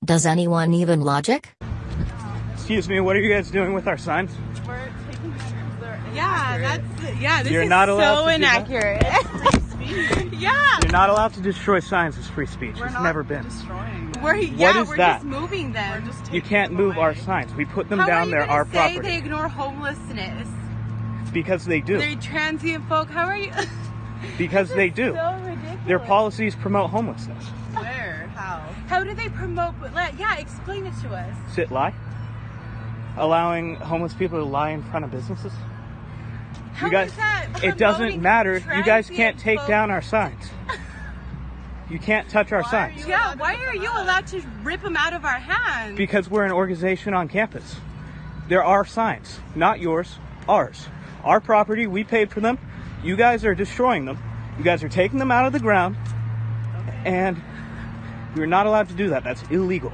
Does anyone even logic? Excuse me, what are you guys doing with our signs? We're taking pictures. This You're is not allowed so to do that. inaccurate. Yeah. You're not allowed to destroy signs as free speech. It's never been. Destroying them. We're that? just moving them. We're just You taking can't them move our away. signs. We put them How down are you there, gonna our say property. they ignore homelessness? Because they do. They're transient folk. How are you? Because they do. So ridiculous. Their policies promote homelessness. Where? How? How do they promote? Yeah, explain it to us. Sit lie? Allowing homeless people to lie in front of businesses? How You guys, is that it doesn't promoting matter. You guys transient can't take folk? down our signs. You can't touch our signs. Yeah, why are you allowed to rip them out of our hands? Because we're an organization on campus. There are signs, not yours, ours. Our property, we paid for them. You guys are destroying them. You guys are taking them out of the ground. And you're not allowed to do that. That's illegal.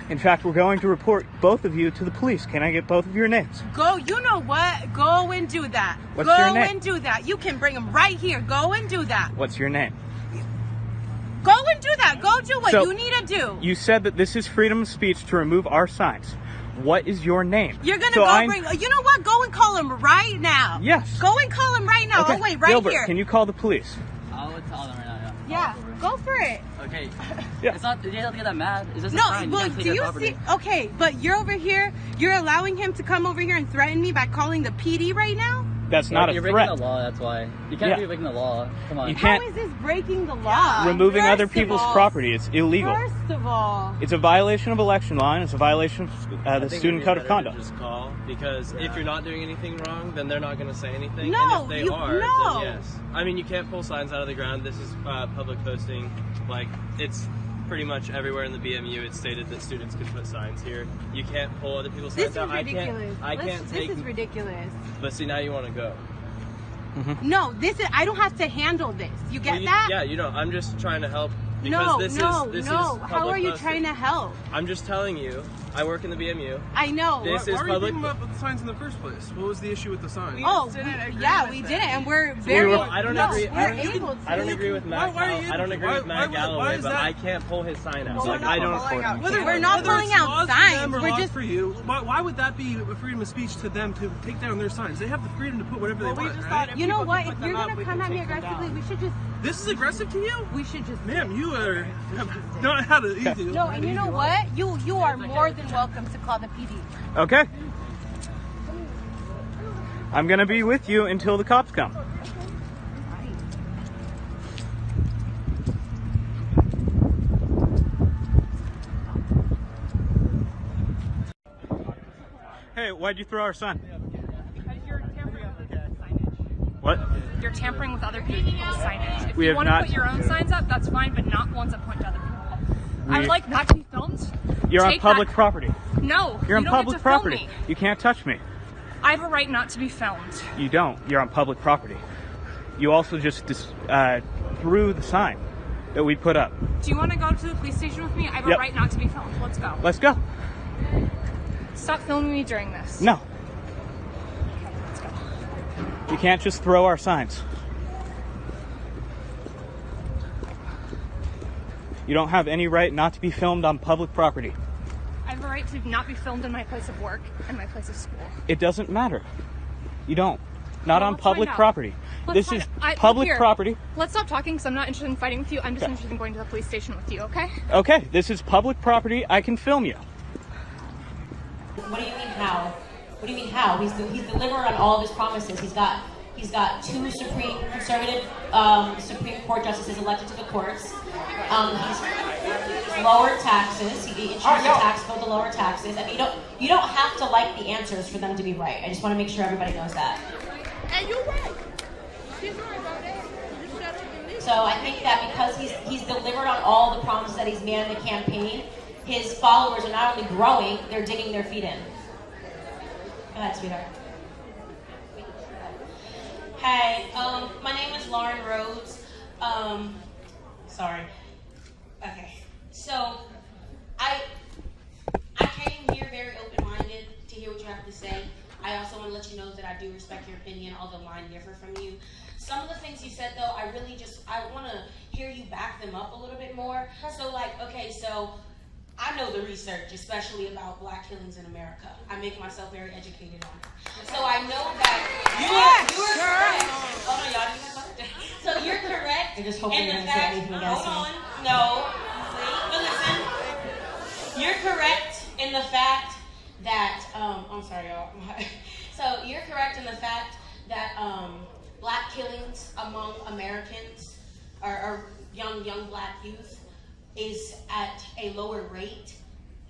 In fact, we're going to report both of you to the police. Can I get both of your names? Go, you know what? Go and do that. What's Go your name? and do that. You can bring them right here. Go and do that. What's your name? Go and do that. Go do what So, you need to do. You said that this is freedom of speech to remove our signs. What is your name? You're gonna So go bring. You know what? Go and call him right now. Yes. Go and call him right now. Okay. Oh wait, right Gilbert, here. can you call the police? I would tell them right now, Yeah, go for it. Okay. Yeah. It's not, you don't have to get that mad. It's just a No, sign. well, You can't take do our you property. see? Okay, but you're over here. You're allowing him to come over here and threaten me by calling the PD right now? That's not a You're threat. breaking the law, that's why. You can't Yeah. be breaking the law. Come on. You How can't- is this breaking the law? Removing First other of people's all- property. It's illegal. First of all, It's a violation of election law, and it's a violation of the Student Code of Conduct. Just call, because if you're not doing anything wrong, then they're not going to say anything. No, and if they you- are, no. then yes. I mean, you can't pull signs out of the ground. This is public posting. Like, it's pretty much everywhere in the BMU. It's stated that students can put signs here. You can't pull other people's this signs is out. ridiculous. I can't take. This is ridiculous. But see, now you want to go. No, this is. I don't have to handle this. You get Well, that? Yeah, you don't. I'm just trying to help. Because No, this no, is no. public How are you posting. trying to help? I'm just telling you. I work in the BMU. I know. This is Why are you public. thinking about the signs in the first place? What was the issue with the signs? Oh, didn't agree yeah, with we that. did it, and we're very. Well, I don't no, agree. We're I don't, able to. I don't agree with Matt. Why are you- I don't agree why- with why Matt would- Galloway, why is but that? I can't pull his sign out. Well, Like we're I not don't. pulling out Whether, We're not whether it's pulling out laws for signs, them or we're laws just- for you. Why would that be a freedom of speech to them to take down their signs? They have the freedom to put whatever Well, they we want, just right? thought if You know people what? could If put you're them up, gonna we come could at me take them aggressively, down. we should just. This is aggressive to you? We should just. Ma'am, you are have not had it easy. No, and you know what? You are more than welcome to call the PD. Okay. I'm gonna be with you until the cops come. Hey, why'd you throw our sign? Because you're tampering with the signage. What? You're tampering with other people's signage. If We you have want not- to put your own signs up, that's fine, but not ones that point to other people. I We- would like not to be filmed. You're on Take public that- property. No, You're on you don't public get to film property. me. You can't touch me. I have a right not to be filmed. You don't. You're on public property. You also just threw the sign that we put up. Do you want to go to the police station with me? I have Yep. a right not to be filmed. Let's go. Let's go. Stop filming me during this. No, Let's go. you can't just throw our signs. You don't have any right not to be filmed on public property. I have a right to not be filmed in my place of work and my place of school. It doesn't matter. You don't. Not Well, on let's public find out. property. Let's This find is out. public Here, property. Let's stop talking because I'm not interested in fighting with you. I'm just Okay. interested in going to the police station with you, okay? Okay, this is public property. I can film you. What do you mean how? What do you mean how? He's delivered on all of his promises. He's got two conservative Supreme Court justices elected to the courts. He's lowered taxes. He introduced a tax bill to lower taxes. I mean, you don't have to like the answers for them to be right. I just want to make sure everybody knows that. And you're right. She's right about that. You shut up and listen. So I think that because he's delivered on all the promises that he's made in the campaign, his followers are not only growing, they're digging their feet in. Go ahead, sweetheart. Hey, my name is Lauren Rhodes. Sorry. Okay. So, I came here very open-minded to hear what you have to say. I also want to let you know that I do respect your opinion, although mine differ from you. Some of the things you said, though, I want to hear you back them up a little bit more. So, like, okay, so I know the research, especially about black killings in America. I make myself very educated on it. So I know that you are correct. Oh no, y'all didn't talk about that. So you're correct in the fact, hold on, no, but listen. You're correct in the fact that, I'm sorry y'all. So you're correct in the fact that black killings among Americans or young black youth is at a lower rate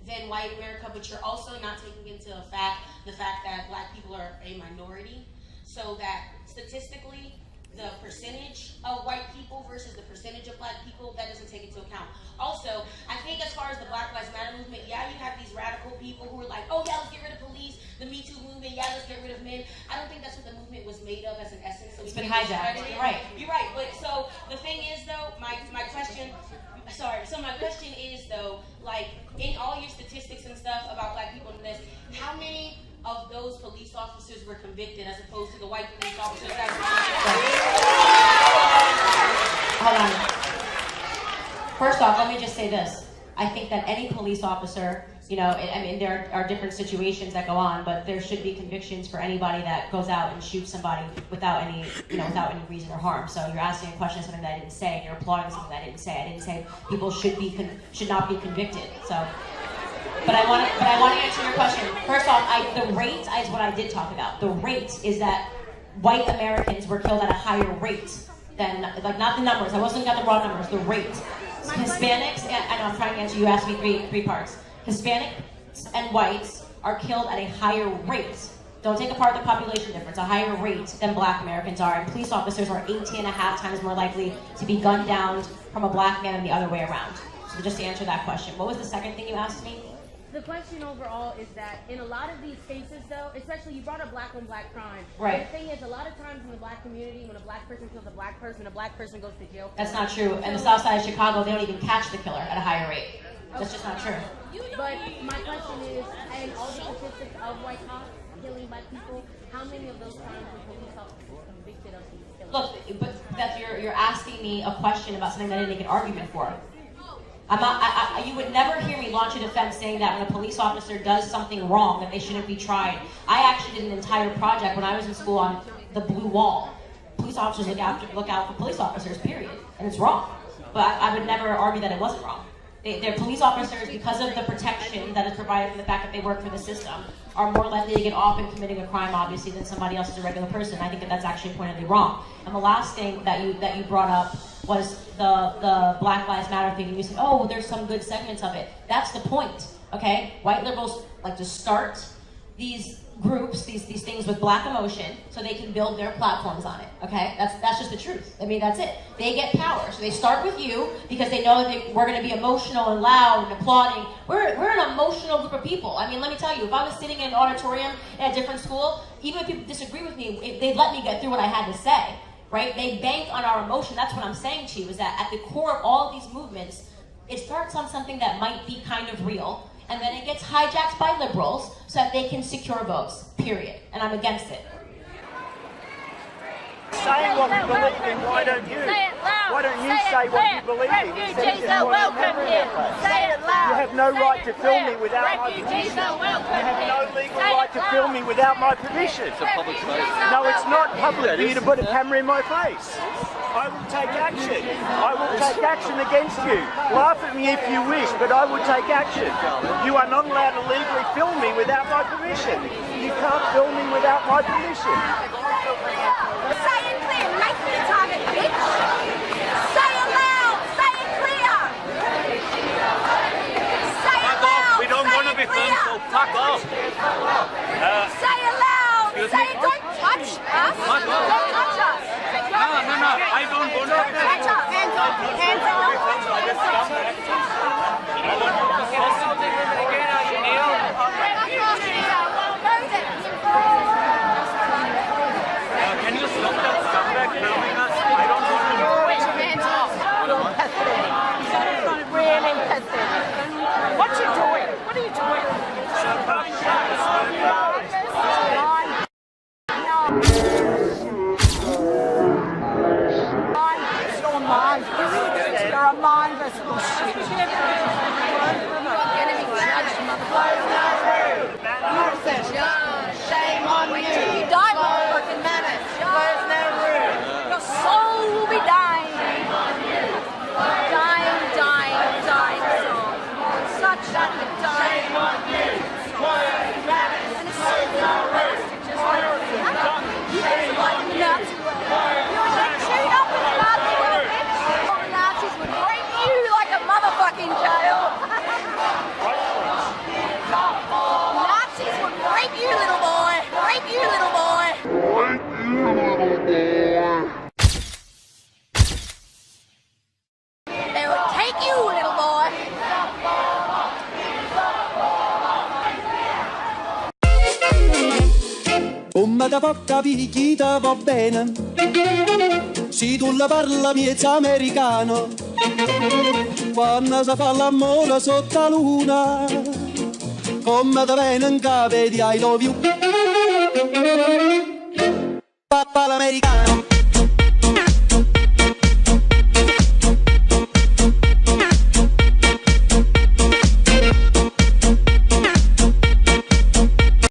than white America, but you're also not taking into effect the fact that black people are a minority, so that statistically the percentage of white people versus the percentage of black people, that doesn't take into account. Also, I think as far as the Black Lives Matter movement, yeah, you have these radical people who are like, oh yeah, let's get rid of police, the Me Too movement, yeah, let's get rid of men. I don't think that's what the movement was made of as an essence. So it's been hijacked. You're right. You're right. But so the thing is though, my question is though, like in all your statistics and stuff about black people in this, how many of those police officers were convicted as opposed to the white police officers that were Hold on. First off, let me just say this. I think that any police officer, you know, I mean, there are different situations that go on, but there should be convictions for anybody that goes out and shoots somebody without any, you know, without any reason or harm. So you're asking a question of something that I didn't say, and you're applauding something that I didn't say. I didn't say people should not be convicted. So, but I want to answer your question. First off, the rate is what I did talk about. The rate is that white Americans were killed at a higher rate than, like, not the numbers. I wasn't got the raw numbers. The rate. Hispanics, I know I'm trying to answer, you asked me three parts. Hispanics and whites are killed at a higher rate. Don't take apart the population difference, a higher rate than black Americans are. And police officers are 18.5 times more likely to be gunned down from a black man than the other way around. So just to answer that question. What was the second thing you asked me? The question overall is that in a lot of these cases, though, especially you brought up black on black crime. Right. The thing is, a lot of times in the black community, when a black person kills a black person goes to jail. That's not true. In the south side of Chicago, they don't even catch the killer at a higher rate. That's just not true. But my question is, and all the statistics of white cops killing black people, how many of those crimes were police officers convicted of these killings? Look, but that you're asking me a question about something that I didn't make an argument for. You would never hear me launch a defense saying that when a police officer does something wrong that they shouldn't be tried. I actually did an entire project when I was in school on the blue wall. Police officers look out for police officers, period. And it's wrong. But I would never argue that it wasn't wrong. They're police officers, because of the protection that is provided from the fact that they work for the system, are more likely to get off in committing a crime, obviously, than somebody else who's a regular person. I think that that's actually pointedly wrong. And the last thing that you brought up was the Black Lives Matter thing. And you said, oh, well, there's some good segments of it. That's the point, okay? White liberals like to start these groups, these things with black emotion, so they can build their platforms on it, okay? That's just the truth. I mean, that's it. They get power. So they start with you because they know that we're going to be emotional and loud and applauding. We're an emotional group of people. I mean, let me tell you, if I was sitting in an auditorium at a different school, even if people disagree with me, they'd let me get through what I had to say, right? They bank on our emotion. That's what I'm saying to you, is that at the core of all of these movements, it starts on something that might be kind of real, and then it gets hijacked by liberals so that they can secure votes, period. And I'm against it. Saying what we believe in, why don't you? Why don't you say what you believe in? Refugees are welcome here. Say it loud. You have no right to film me without my permission. You have no legal right to film me without my permission. It's a public place. No, it's not public for you to put a camera in my face. I will take action. I will take action against you. Laugh at me if you wish, but I will take action. You are not allowed to legally film me without my permission. You can't film me without my permission. Say it clear. Make me a target, bitch. Say it loud. Say it clear. Say it loud. We don't want to be filmed, so fuck off. Say it loud. Say it. Don't touch us. Don't touch us. No. I don't want to. Hands up. Hands up. Hands up. Shame on you! What a madness! So outrageous! Shame on you! You were getting chewed up in the Nazi world, bitch! The Nazis would break you like a motherfucking jail! Nazis would break you, little boy! Break you, little boy! Break you, little boy! They would take you, little boy! Come da porca picchita va bene, se tu la parla miezza americano, quando si fa l'amore sotto la luna, come da bene in capo di I love you.